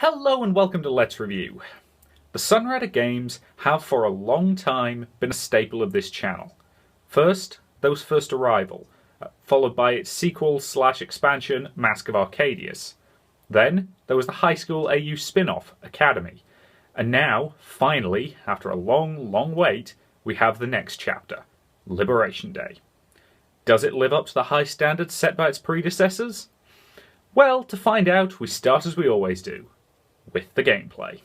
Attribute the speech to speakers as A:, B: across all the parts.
A: Hello and welcome to Let's Review. The Sunrider games have for a long time been a staple of this channel. First, there was First Arrival, followed by its sequel/expansion, Mask of Arcadius. Then, there was the High School AU spin-off, Academy. And now, finally, after a long wait, we have the next chapter, Liberation Day. Does it live up to the high standards set by its predecessors? Well, to find out, we start as we always do, with the gameplay.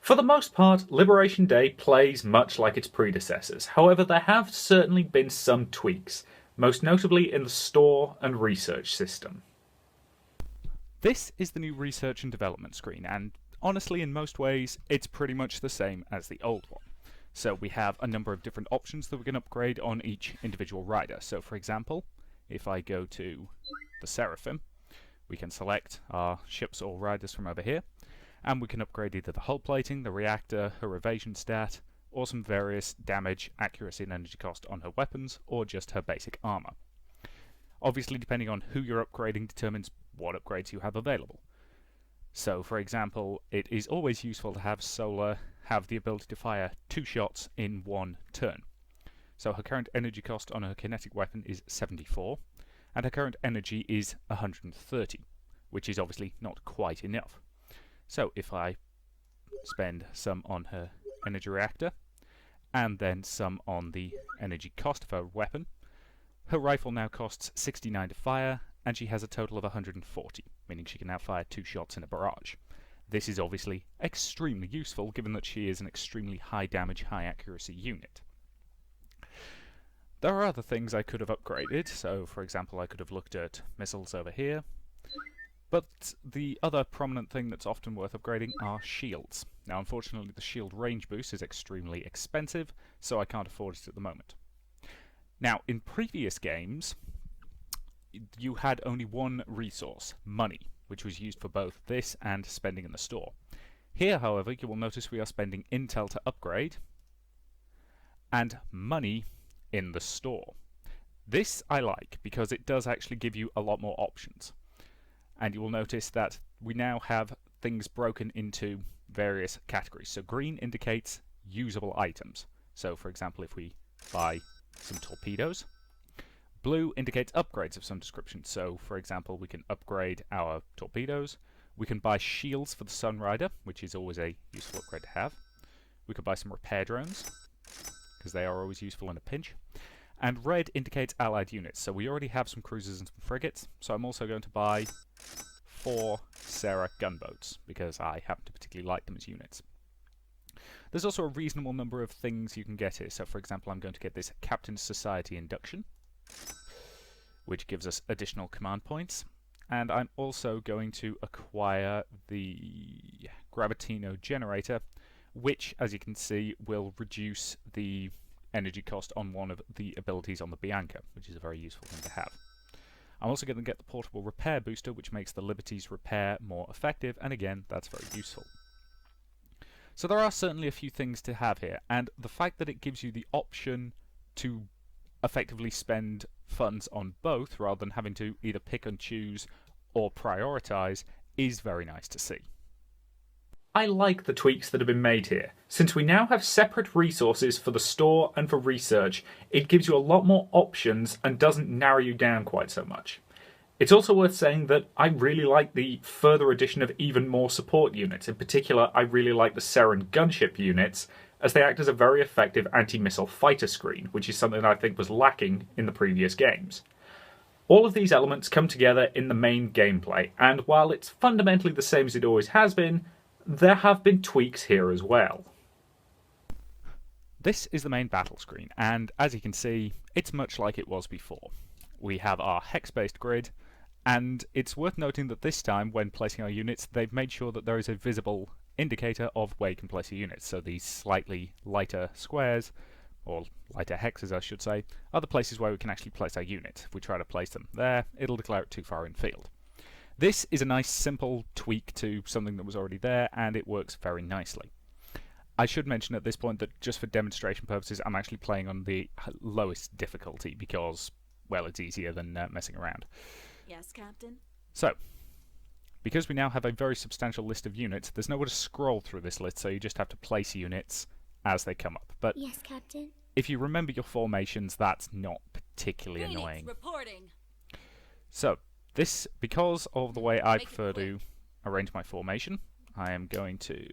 A: For the most part, Liberation Day plays much like its predecessors. However, there have certainly been some tweaks, most notably in the store and research system.
B: This is the new research and development screen, and honestly, in most ways, it's pretty much the same as the old one. So we have a number of different options that we can upgrade on each individual rider. So for example, if I go to the Seraphim, we can select our ships or riders from over here, and we can upgrade either the hull plating, the reactor, her evasion stat, or some various damage, accuracy and energy cost on her weapons, or just her basic armor. Obviously, depending on who you're upgrading determines what upgrades you have available. So, for example, it is always useful to have Solar have the ability to fire 2 shots in 1 turn. So her current energy cost on her kinetic weapon is 74, and her current energy is 130, which is obviously not quite enough. So if I spend some on her energy reactor, and then some on the energy cost of her weapon, her rifle now costs 69 to fire, and she has a total of 140, meaning she can now fire 2 shots in a barrage. This is obviously extremely useful, given that she is an extremely high damage, high accuracy unit. There are other things I could have upgraded, so for example I could have looked at missiles over here, but the other prominent thing that's often worth upgrading are shields. Now unfortunately the shield range boost is extremely expensive, so I can't afford it at the moment. Now in previous games, you had only one resource, money, which was used for both this and spending in the store. Here, however, you will notice we are spending intel to upgrade, and money in the store. This I like, because it does actually give you a lot more options. And you will notice that we now have things broken into various categories. So green indicates usable items. So for example, if we buy some torpedoes, blue indicates upgrades of some description. So, for example, we can upgrade our torpedoes. We can buy shields for the Sunrider, which is always a useful upgrade to have. We could buy some repair drones, because they are always useful in a pinch. And red indicates allied units. So we already have some cruisers and some frigates. So I'm also going to buy 4 Sarah gunboats, because I happen to particularly like them as units. There's also a reasonable number of things you can get here. So, for example, I'm going to get this Captain's Society induction, which gives us additional command points, and I'm also going to acquire the Gravitino generator, which, as you can see, will reduce the energy cost on one of the abilities on the Bianca, which is a very useful thing to have. I'm also going to get the portable repair booster, which makes the Liberty's repair more effective, and again, that's very useful. So there are certainly a few things to have here, and the fact that it gives you the option to effectively spend funds on both rather than having to either pick and choose or prioritize is very nice to see.
A: I like the tweaks that have been made here. Since we now have separate resources for the store and for research, it gives you a lot more options and doesn't narrow you down quite so much. It's also worth saying that I really like the further addition of even more support units. In particular, I really like the Seren gunship units, as they act as a very effective anti-missile fighter screen, which is something that I think was lacking in the previous games. All of these elements come together in the main gameplay, and while it's fundamentally the same as it always has been, there have been tweaks here as well.
B: This is the main battle screen, and as you can see, it's much like it was before. We have our hex-based grid, and it's worth noting that this time, when placing our units, they've made sure that there is a visible indicator of where you can place your units. So these slightly lighter squares, or lighter hexes I should say, are the places where we can actually place our units. If we try to place them there, it'll declare it too far in field. This is a nice simple tweak to something that was already there, and it works very nicely. I should mention at this point that just for demonstration purposes, I'm actually playing on the lowest difficulty because, well, it's easier than messing around.
C: Yes, Captain?
B: So, because we now have a very substantial list of units, there's nowhere to scroll through this list, so you just have to place units as they come up. But
C: Yes, Captain.
B: if you remember your formations, that's not particularly
D: Phoenix
B: annoying.
D: reporting.
B: So, this, because of the way I prefer to arrange my formation, I am going to...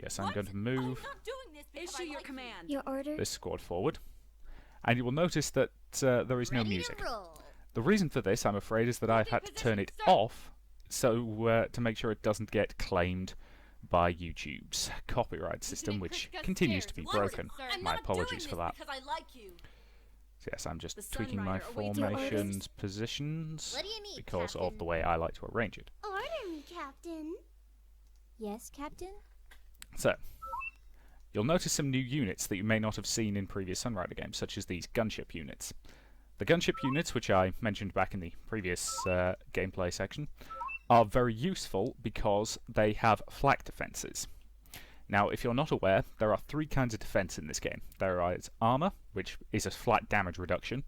B: Yes, I'm going to move
D: I'm not doing this because
E: Issue
D: I
E: your
D: like
E: command.
C: Your order?
B: this squad forward. And you will notice that there is no music. The reason for this, I'm afraid, is that I've had to turn it off so to make sure it doesn't get claimed by YouTube's copyright system, which continues to be broken.
D: I'm
B: My
D: not
B: apologies
D: doing
B: for
D: this
B: that.
D: because I like you.
B: So yes, I'm just
E: The
B: tweaking my
E: Sunrider awaits your
C: orders.
B: formations positions
C: What do you need,
B: because of
C: Captain?
B: the way I like to arrange it.
C: Order me, Captain. Yes, Captain?
B: So, you'll notice some new units that you may not have seen in previous Sunrider games, such as these gunship units. The gunship units, which I mentioned back in the previous gameplay section, are very useful because they have flak defences. Now, if you're not aware, there are three kinds of defence in this game. There is armour, which is a flat damage reduction.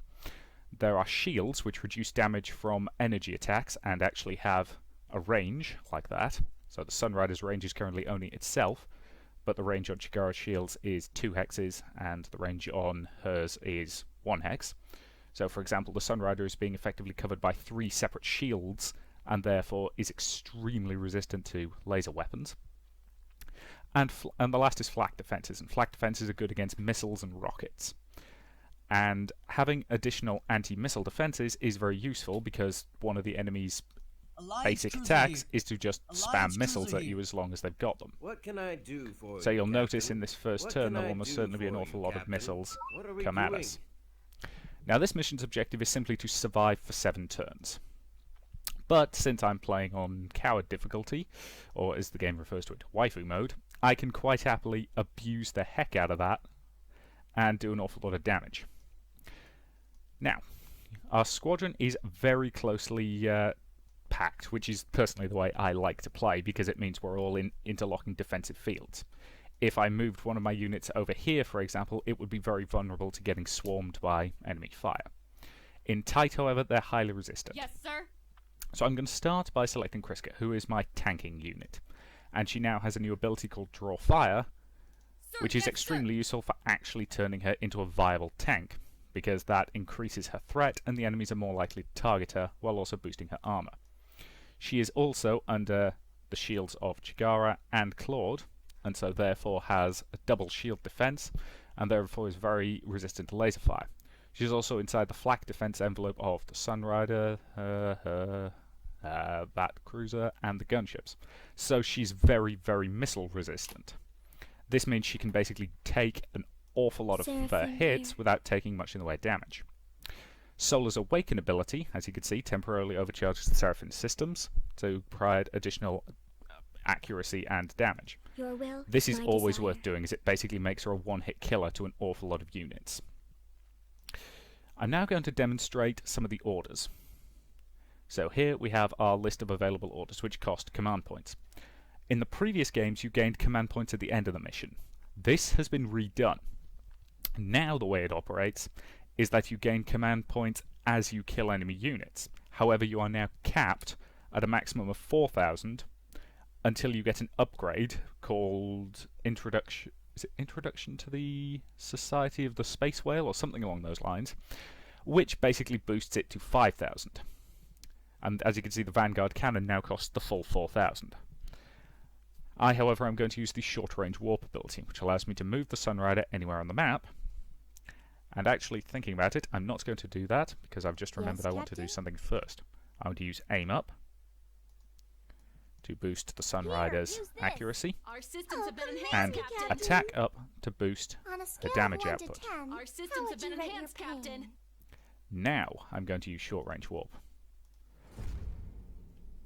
B: There are shields, which reduce damage from energy attacks and actually have a range like that. So the Sunrider's range is currently only itself, but the range on Chigara's shields is 2 hexes, and the range on hers is 1 hex. So, for example, the Sunrider is being effectively covered by 3 separate shields, and therefore is extremely resistant to laser weapons. And the last is flak defences, and flak defences are good against missiles and rockets. And having additional anti-missile defences is very useful because one of the enemy's basic attacks is to just spam missiles at you as long as they've got them.
F: What can I do for
B: So
F: you,
B: you'll notice
F: Captain?
B: in this first
F: What
B: turn
F: can
B: there will
F: I
B: almost
F: do
B: certainly be an
F: for
B: awful
F: you,
B: lot of
F: Captain?
B: missiles
F: What are we
B: come at
F: doing?
B: us. Now this mission's objective is simply to survive for 7 turns. But since I'm playing on Coward difficulty, or as the game refers to it, Waifu mode, I can quite happily abuse the heck out of that and do an awful lot of damage. Now, our squadron is very closely packed, which is personally the way I like to play because it means we're all in interlocking defensive fields. If I moved one of my units over here, for example, it would be very vulnerable to getting swarmed by enemy fire. In tight, however, they're highly resistant.
D: Yes, sir.
B: So I'm going to start by selecting Kriska, who is my tanking unit. And she now has a new ability called Draw Fire,
D: Sir,
B: which is
D: yes,
B: extremely
D: sir.
B: useful for actually turning her into a viable tank, because that increases her threat and the enemies are more likely to target her, while also boosting her armor. She is also under the shields of Chigara and Claude, and so therefore has a double shield defense, and therefore is very resistant to laser fire. She's also inside the flak defense envelope of the Sunrider, that cruiser, and the gunships. So she's very, very missile resistant. This means she can basically take an awful lot of
C: Seraphim
B: hits
C: here.
B: without taking much in the way of damage. Solar's Awaken ability, as you can see, temporarily overcharges the Seraphim systems to provide additional accuracy and damage.
C: Your will.
B: This is
C: my
B: always
C: desire.
B: worth doing, as it basically makes her a one-hit killer to an awful lot of units. I'm now going to demonstrate some of the orders. So here we have our list of available orders, which cost command points. In the previous games, you gained command points at the end of the mission. This has been redone. Now the way it operates is that you gain command points as you kill enemy units. However, you are now capped at a maximum of 4,000 until you get an upgrade called Introduction to the Society of the Space Whale or something along those lines, which basically boosts it to 5,000. And as you can see, the Vanguard cannon now costs the full 4,000. I, however, am going to use the short-range warp ability, which allows me to move the Sunrider anywhere on the map. And actually, thinking about it, I'm not going to do that, because I've just remembered
C: Yes,
B: I want to do
C: Captain?
B: something first. I want to use Aim Up to boost the Sunrider's
C: use this.
B: accuracy,
D: Our systems have been
C: please,
D: enhanced,
B: and
D: Captain.
C: Captain.
B: Attack Up to boost
C: On a
B: the
C: scale
B: damage
C: of 1
B: output.
C: to 10,
D: Our
C: how
D: systems
C: would
D: have been
C: you rate your
D: enhanced,
C: pain?
D: Captain.
B: Now I'm going to use short-range warp.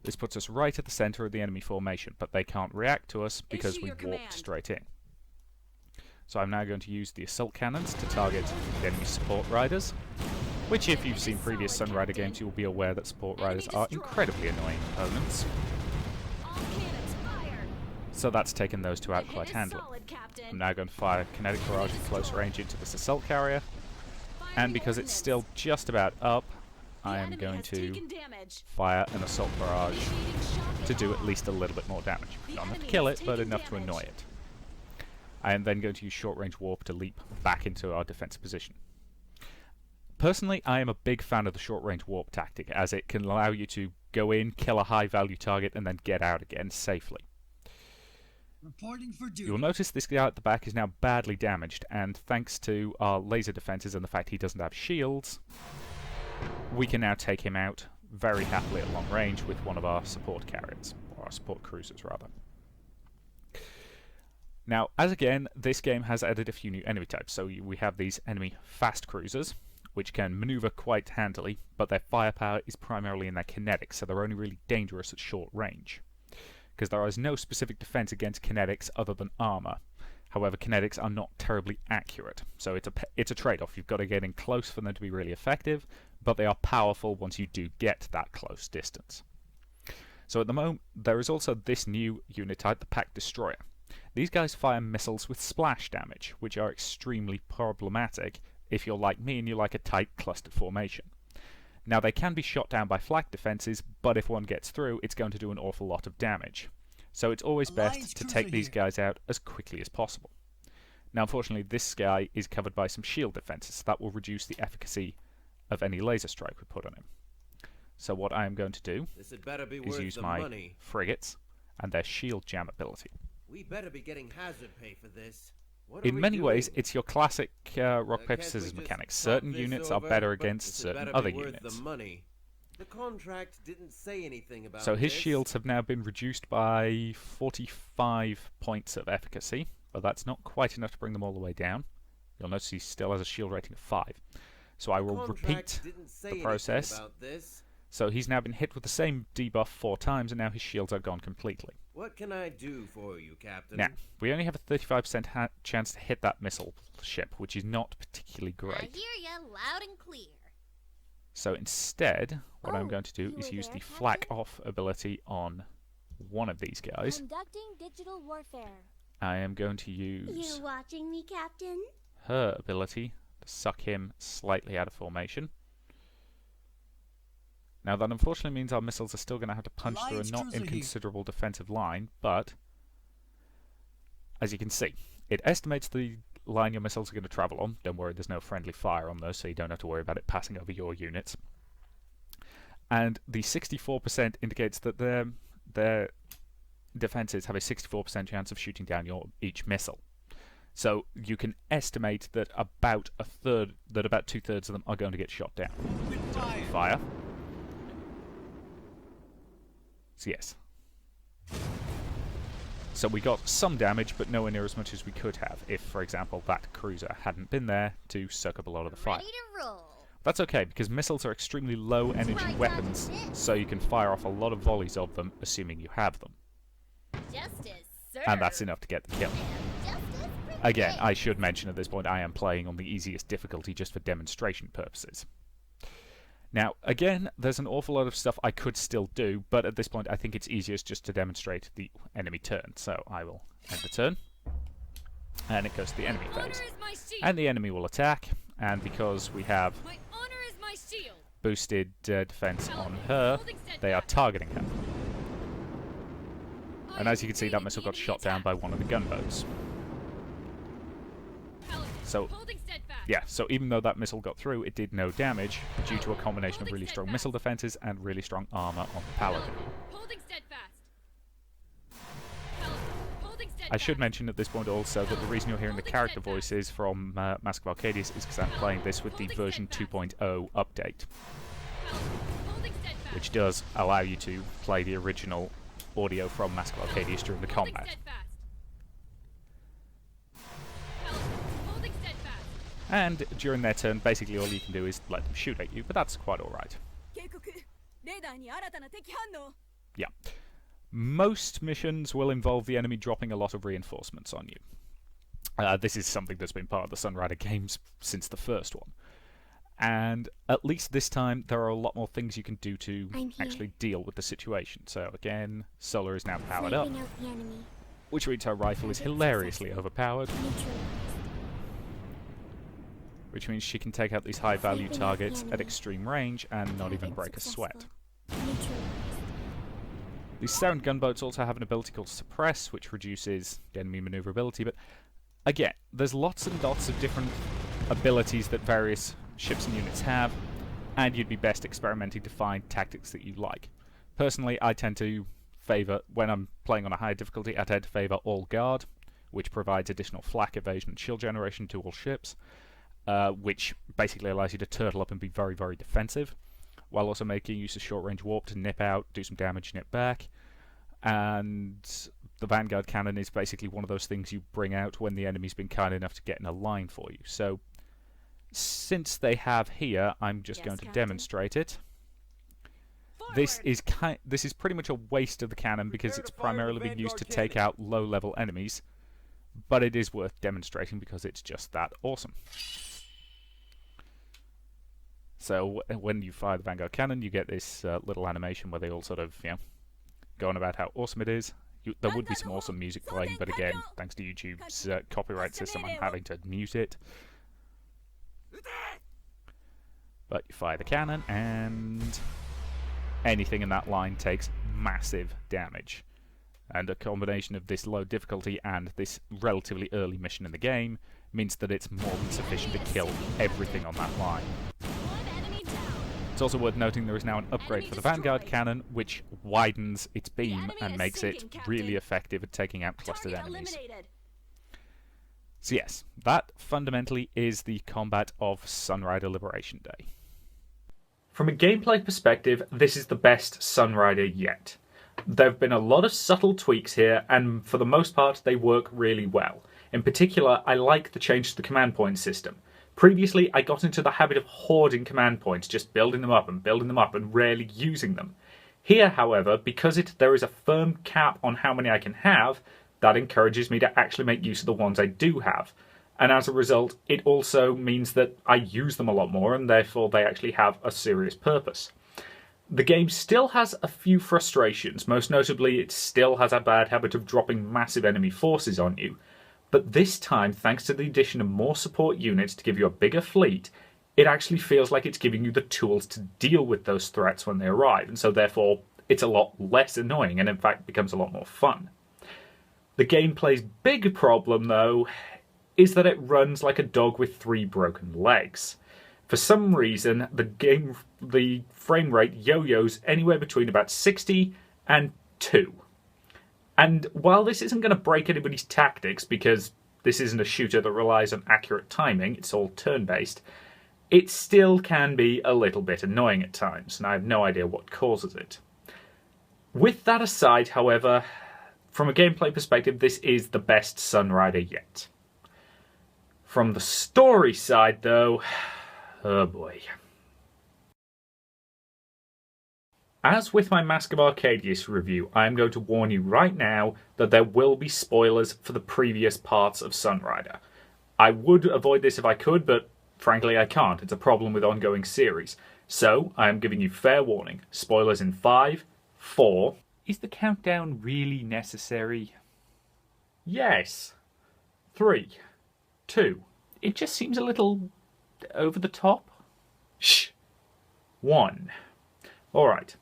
B: This puts us right at the center of the enemy formation, but they can't react to us because
D: Issue
B: we
D: your
B: warped
D: command.
B: straight in. So I'm now going to use the assault cannons to target the enemy support riders, which if you've seen previous
D: Solid,
B: Sunrider
D: Captain.
B: games, you will be aware that support
D: Enemy
B: riders are
D: destroyed.
B: incredibly annoying opponents.
D: All cannons fire.
B: So that's taken those two out
D: The
B: quite
D: hit is
B: handily.
D: solid, Captain.
B: I'm now going to fire kinetic barrage at close range into this assault carrier,
D: Fire
B: and
D: the
B: because it's
D: ordnance.
B: still just about up, I am
D: enemy
B: going
D: has
B: to
D: taken damage.
B: fire an assault barrage
D: Initiating shock
B: to do at
D: alarm.
B: least a little bit more damage.
D: The
B: Not enough to
D: enemy
B: kill
D: has
B: it, but
D: taken
B: enough to
D: damage.
B: annoy it. I am then going to use short-range warp to leap back into our defensive position. Personally, I am a big fan of the short-range warp tactic, as it can allow you to go in, kill a high-value target, and then get out again safely.
E: Reporting for duty.
B: You'll notice this guy at the back is now badly damaged, and thanks to our laser defenses and the fact he doesn't have shields, we can now take him out very happily at long range with one of our support carriers, or our support cruisers rather. Now, as again, this game has added a few new enemy types. So we have these enemy fast cruisers, which can maneuver quite handily, but their firepower is primarily in their kinetics, so they're only really dangerous at short range, because there is no specific defense against kinetics other than armor. However, kinetics are not terribly accurate, so it's a trade-off. You've got to get in close for them to be really effective, but they are powerful once you do get that close distance. So at the moment, there is also this new unit type, the Pack Destroyer. These guys fire missiles with splash damage, which are extremely problematic if you're like me and you like a tight clustered formation. Now, they can be shot down by flak defenses, but if one gets through, it's going to do an awful lot of damage. So it's always best to take these guys out as quickly as possible. Now, unfortunately, this guy is covered by some shield defenses, so that will reduce the efficacy of any laser strike we put on him. So what I am going to do
F: This had better be
B: is
F: worth
B: use
F: the
B: my
F: money.
B: frigates and their shield jam ability.
F: We better be getting hazard pay for this. What are
B: In
F: we
B: many ways,
F: doing?
B: it's your classic rock, paper,
F: Can't we
B: scissors
F: just
B: mechanics.
F: talk
B: Certain
F: this
B: units are
F: over?
B: better
F: But
B: against
F: this had
B: certain
F: better
B: other
F: be worth
B: units.
F: The money. The contract didn't say anything about
B: So his
F: this.
B: shields have now been reduced by 45 points of efficacy, but that's not quite enough to bring them all the way down. You'll notice he still has a shield rating of 5. So I
F: The
B: will
F: contract
B: repeat
F: didn't say
B: the
F: anything
B: process.
F: about this.
B: So he's now been hit with the same debuff 4 times, and now his shields are gone completely.
F: What can I do for you, Captain?
B: Now, we only have a 35% chance to hit that missile ship, which is not particularly
C: I
B: great.
C: hear ya loud and clear.
B: So instead, what I'm
C: Oh,
B: going to do
C: you
B: is
C: were
B: use
C: there,
B: the flak
C: Captain?
B: off ability on one of these guys.
C: Conducting digital warfare.
B: I am going to use
C: You watching me, Captain?
B: her ability to suck him slightly out of formation. Now that unfortunately means our missiles are still going to have to punch through a
E: Alliance
B: not
E: cruiser here.
B: inconsiderable defensive line, but as you can see, it estimates the line your missiles are going to travel on. Don't worry, there's no friendly fire on those, so you don't have to worry about it passing over your units. And the 64% indicates that their defenses have a 64% chance of shooting down each missile. So you can estimate that about about 2/3 of them are going to get shot down. Fire. So yes. So we got some damage, but nowhere near as much as we could have if, for example, that cruiser hadn't been there to soak up a lot of the fire.
C: Ready to roll.
B: That's okay, because missiles are extremely low energy
C: right,
B: weapons,
C: Dodge.
B: so you can fire off a lot of volleys of them, assuming you have them.
C: Justice served.
B: And that's enough to get the kill.
C: Justice
B: Again, I
C: prevailed.
B: should mention at this point I am playing on the easiest difficulty just for demonstration purposes. Now, again, there's an awful lot of stuff I could still do, but at this point I think it's easiest just to demonstrate the enemy turn. So I will end the turn, and it goes to the enemy
D: Honor
B: phase.
D: is my shield.
B: And the enemy will attack, and because we have
D: My honor is my shield.
B: boosted defense on her, they are targeting her. And as you can see, that missile got shot down by one of the gunboats. So,
D: Holding steadfast.
B: yeah, so even though that missile got through, it did no damage due to a combination of really strong missile defenses and really strong armor on the Paladin.
D: Holding steadfast. Holding steadfast.
B: I should mention at this point also that the reason you're hearing the character voices from Mask of Arcadius is because I'm playing this with the version 2.0 update,
D: Holding steadfast.
B: which does allow you to play the original audio from Mask of Arcadius during the
D: Holding
B: combat.
D: steadfast. Holding steadfast.
B: And during their turn, basically all you can do is let them shoot at you, but that's quite alright.
D: 警告。レーダーに新たな敵反応。
B: Yeah. Most missions will involve the enemy dropping a lot of reinforcements on you. This is something that's been part of the Sunrider games since the first one. And at least this time, there are a lot more things you can do to
C: I'm here.
B: actually deal with the situation. So again, Solar is now powered up,
C: Sniping out the enemy.
B: which means her rifle is hilariously overpowered.
C: Neutralized.
B: which means she can take out these high-value targets at extreme range and not even break a sweat. These Saren gunboats also have an ability called Suppress, which reduces enemy maneuverability, but again, there's lots and lots of different abilities that various ships and units have, and you'd be best experimenting to find tactics that you like. Personally, I tend to favour, when I'm playing on a higher difficulty, I tend to favour All Guard, which provides additional flak evasion and shield generation to all ships, which basically allows you to turtle up and be very, very defensive, while also making use of short-range warp to nip out, do some damage, nip back. And the Vanguard cannon is basically one of those things you bring out when the enemy's been kind enough to get in a line for you. So, since they have here, I'm just going to demonstrate it. This is pretty much a waste of the cannon because it's primarily being used to take out low-level enemies, but it is worth demonstrating because it's just that awesome. So when you fire the Vanguard cannon, you get this little animation where they all sort of, go on about how awesome it is. There would be some awesome music playing, but again, thanks to YouTube's copyright system, I'm having to mute it. But you fire the cannon, and anything in that line takes massive damage. And a combination of this low difficulty and this relatively early mission in the game means that it's more than sufficient to kill everything on that line. It's also worth noting there is now an upgrade for the Vanguard cannon, which widens its beam and makes it really effective at taking out clustered enemies. So yes, that fundamentally is the combat of Sunrider Liberation Day.
A: From a gameplay perspective, this is the best Sunrider yet. There have been a lot of subtle tweaks here, and for the most part they work really well. In particular, I like the change to the command point system. Previously, I got into the habit of hoarding command points, just building them up and rarely using them. Here, however, because there is a firm cap on how many I can have, that encourages me to actually make use of the ones I do have. And as a result, it also means that I use them a lot more, and therefore they actually have a serious purpose. The game still has a few frustrations, most notably it still has a bad habit of dropping massive enemy forces on you. But this time, thanks to the addition of more support units to give you a bigger fleet, it actually feels like it's giving you the tools to deal with those threats when they arrive, and so therefore it's a lot less annoying and in fact becomes a lot more fun. The gameplay's big problem, though, is that it runs like a dog with 3 broken legs. For some reason, the frame rate yo-yos anywhere between about 60 and 2. And while this isn't going to break anybody's tactics, because this isn't a shooter that relies on accurate timing, it's all turn-based, it still can be a little bit annoying at times, and I have no idea what causes it. With that aside, however, from a gameplay perspective, this is the best Sunrider yet. From the story side, though, oh boy. As with my Mask of Arcadius review, I am going to warn you right now that there will be spoilers for the previous parts of Sunrider. I would avoid this if I could, but frankly I can't. It's a problem with ongoing series. So, I am giving you fair warning. Spoilers in 5, 4... Is the countdown really necessary? Yes. 3, 2... It just seems a little over the top. Shh. 1. Alright.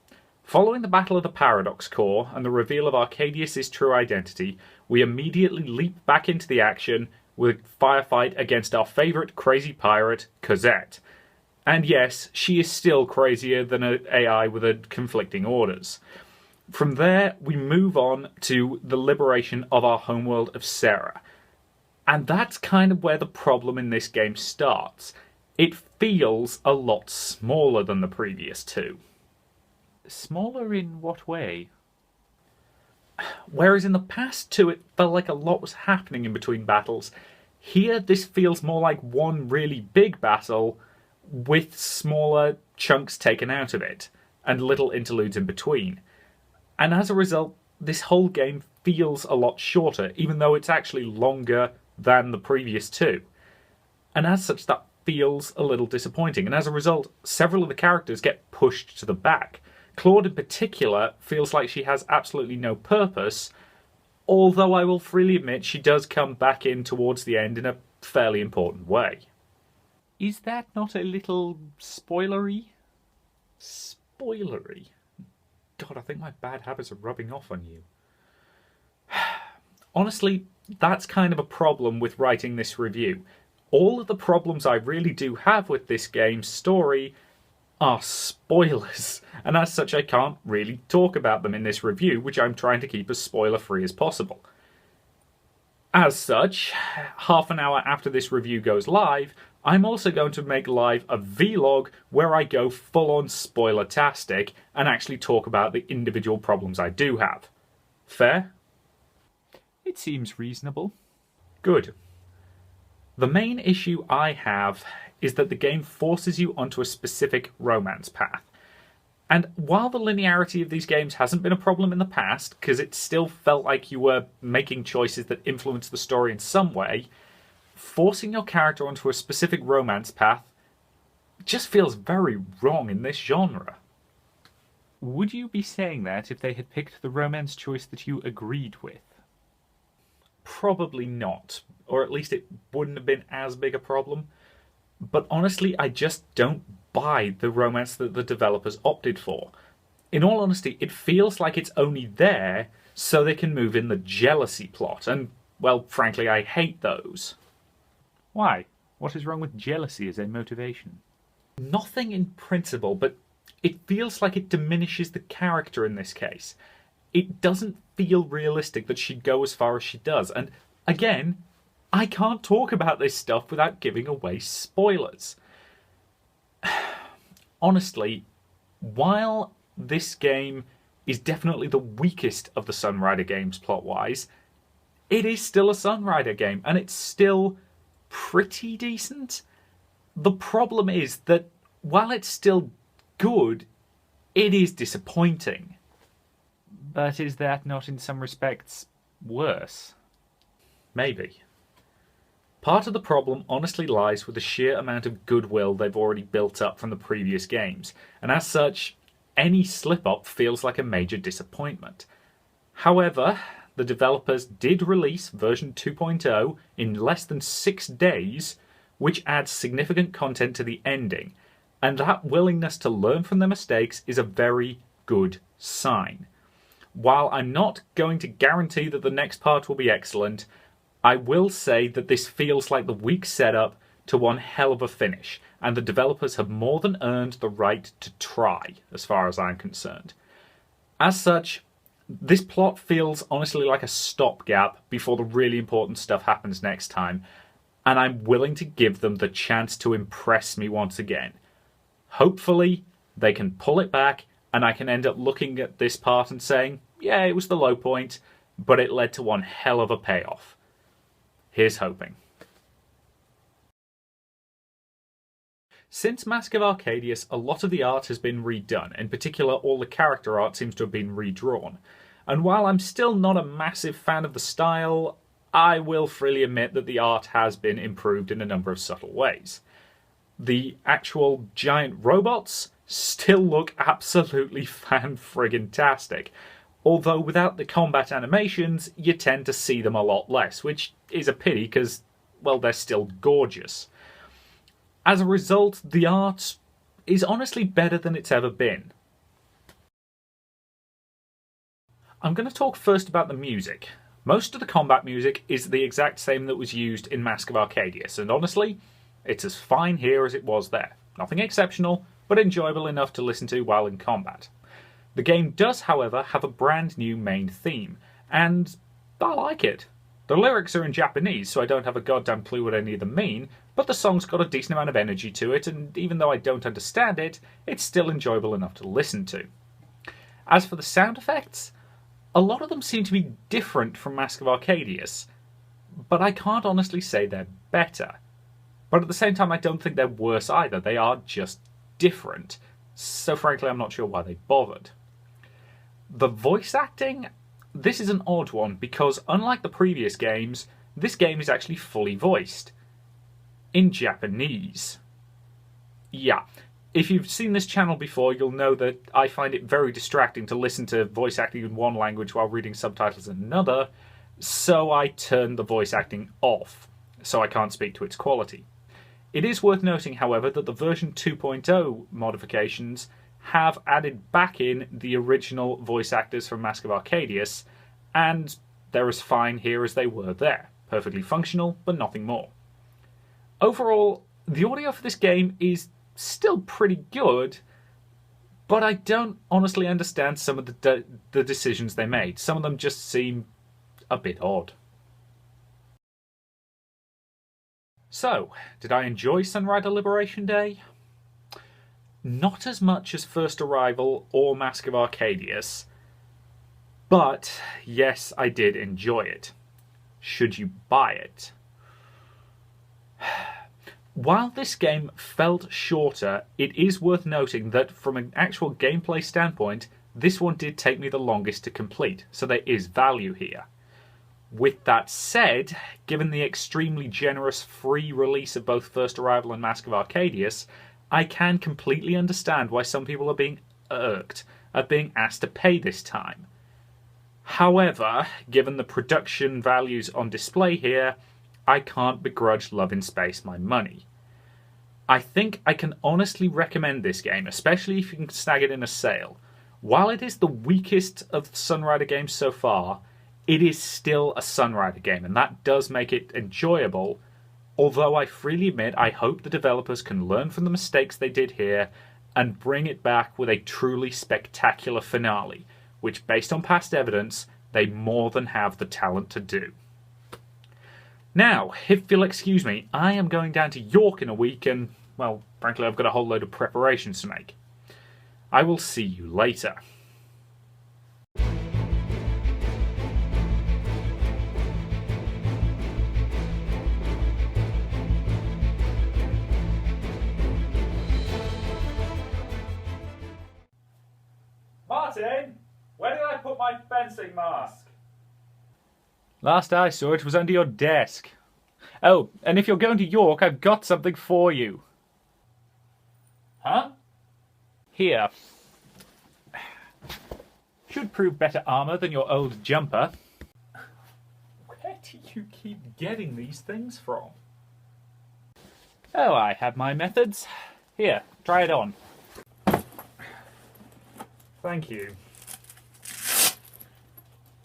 A: Following the Battle of the Paradox Core and the reveal of Arcadius' true identity, we immediately leap back into the action with a firefight against our favourite crazy pirate, Cosette. And yes, she is still crazier than an AI with conflicting orders. From there, we move on to the liberation of our homeworld of Serra. And that's kind of where the problem in this game starts. It feels a lot smaller than the previous two. Smaller in what way? Whereas in the past two, it felt like a lot was happening in between battles. Here, this feels more like one really big battle with smaller chunks taken out of it, and little interludes in between. And as a result, this whole game feels a lot shorter, even though it's actually longer than the previous two. And as such, that feels a little disappointing. And as a result, several of the characters get pushed to the back. Claude in particular feels like she has absolutely no purpose, although I will freely admit she does come back in towards the end in a fairly important way. Is that not a little spoilery? Spoilery? God, I think my bad habits are rubbing off on you. Honestly, that's kind of a problem with writing this review. All of the problems I really do have with this game's story are spoilers, and as such I can't really talk about them in this review, which I'm trying to keep as spoiler-free as possible. As such, half an hour after this review goes live, I'm also going to make live a vlog where I go full-on spoiler-tastic and actually talk about the individual problems I do have. Fair? It seems reasonable. Good. The main issue I have is that the game forces you onto a specific romance path. And while the linearity of these games hasn't been a problem in the past, because it still felt like you were making choices that influenced the story in some way, forcing your character onto a specific romance path just feels very wrong in this genre. Would you be saying that if they had picked the romance choice that you agreed with? Probably not, or at least it wouldn't have been as big a problem. But honestly, I just don't buy the romance that the developers opted for. In all honesty, it feels like it's only there so they can move in the jealousy plot, and, well, frankly, I hate those. Why? What is wrong with jealousy as a motivation? Nothing in principle, but it feels like it diminishes the character in this case. It doesn't feel realistic that she'd go as far as she does, and again, I can't talk about this stuff without giving away spoilers. Honestly, while this game is definitely the weakest of the Sunrider games plot-wise, it is still a Sunrider game, and it's still pretty decent. The problem is that while it's still good, it is disappointing. But is that not in some respects worse? Maybe. Part of the problem honestly lies with the sheer amount of goodwill they've already built up from the previous games, and as such, any slip-up feels like a major disappointment. However, the developers did release version 2.0 in less than 6 days, which adds significant content to the ending, and that willingness to learn from their mistakes is a very good sign. While I'm not going to guarantee that the next part will be excellent, I will say that this feels like the weak setup to one hell of a finish, and the developers have more than earned the right to try, as far as I'm concerned. As such, this plot feels honestly like a stopgap before the really important stuff happens next time, and I'm willing to give them the chance to impress me once again. Hopefully, they can pull it back, and I can end up looking at this part and saying, yeah, it was the low point, but it led to one hell of a payoff. Here's hoping. Since Mask of Arcadius, a lot of the art has been redone. In particular, all the character art seems to have been redrawn. And while I'm still not a massive fan of the style, I will freely admit that the art has been improved in a number of subtle ways. The actual giant robots still look absolutely fan-friggin-tastic. Although without the combat animations, you tend to see them a lot less, which is a pity because, well, they're still gorgeous. As a result, the art is honestly better than it's ever been. I'm going to talk first about the music. Most of the combat music is the exact same that was used in Mask of Arcadius, and honestly, it's as fine here as it was there. Nothing exceptional, but enjoyable enough to listen to while in combat. The game does, however, have a brand new main theme, and I like it. The lyrics are in Japanese, so I don't have a goddamn clue what any of them mean, but the song's got a decent amount of energy to it, and even though I don't understand it, it's still enjoyable enough to listen to. As for the sound effects, a lot of them seem to be different from Mask of Arcadius, but I can't honestly say they're better. But at the same time, I don't think they're worse either. They are just different, so frankly I'm not sure why they bothered. The voice acting? This is an odd one because, unlike the previous games, this game is actually fully voiced. In Japanese. Yeah, if you've seen this channel before, you'll know that I find it very distracting to listen to voice acting in one language while reading subtitles in another, so I turned the voice acting off, so I can't speak to its quality. It is worth noting, however, that the version 2.0 modifications have added back in the original voice actors from Mask of Arcadius, and they're as fine here as they were there. Perfectly functional, but nothing more. Overall, the audio for this game is still pretty good, but I don't honestly understand some of the decisions they made. Some of them just seem a bit odd. So, did I enjoy Sunrider Liberation Day? Not as much as First Arrival or Mask of Arcadius, but yes, I did enjoy it. Should you buy it? While this game felt shorter, it is worth noting that from an actual gameplay standpoint, this one did take me the longest to complete, so there is value here. With that said, given the extremely generous free release of both First Arrival and Mask of Arcadius, I can completely understand why some people are being irked at being asked to pay this time. However, given the production values on display here, I can't begrudge Love in Space my money. I think I can honestly recommend this game, especially if you can snag it in a sale. While it is the weakest of the Sunrider games so far, it is still a Sunrider game, and that does make it enjoyable, although I freely admit I hope the developers can learn from the mistakes they did here and bring it back with a truly spectacular finale, which, based on past evidence, they more than have the talent to do. Now, if you'll excuse me, I am going down to York in a week and, well, frankly, I've got a whole load of preparations to make. I will see you later. Martin, where did I put my fencing mask? Last I saw it was under your desk. Oh, and if you're going to York, I've got something for you. Huh? Here. Should prove better armour than your old jumper. Where do you keep getting these things from? Oh, I have my methods. Here, try it on. Thank you.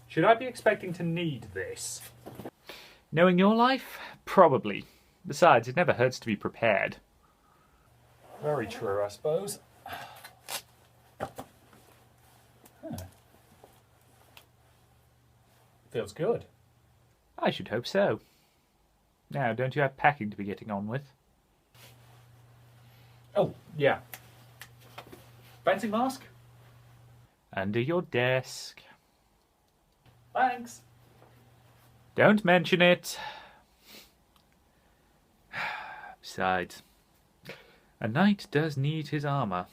A: Should I be expecting to need this? Knowing your life? Probably. Besides, it never hurts to be prepared. Very true, I suppose. Huh. Feels good. I should hope so. Now, don't you have packing to be getting on with? Oh, yeah. Fencing mask? Under your desk. Thanks. Don't mention it. Besides, a knight does need his armour.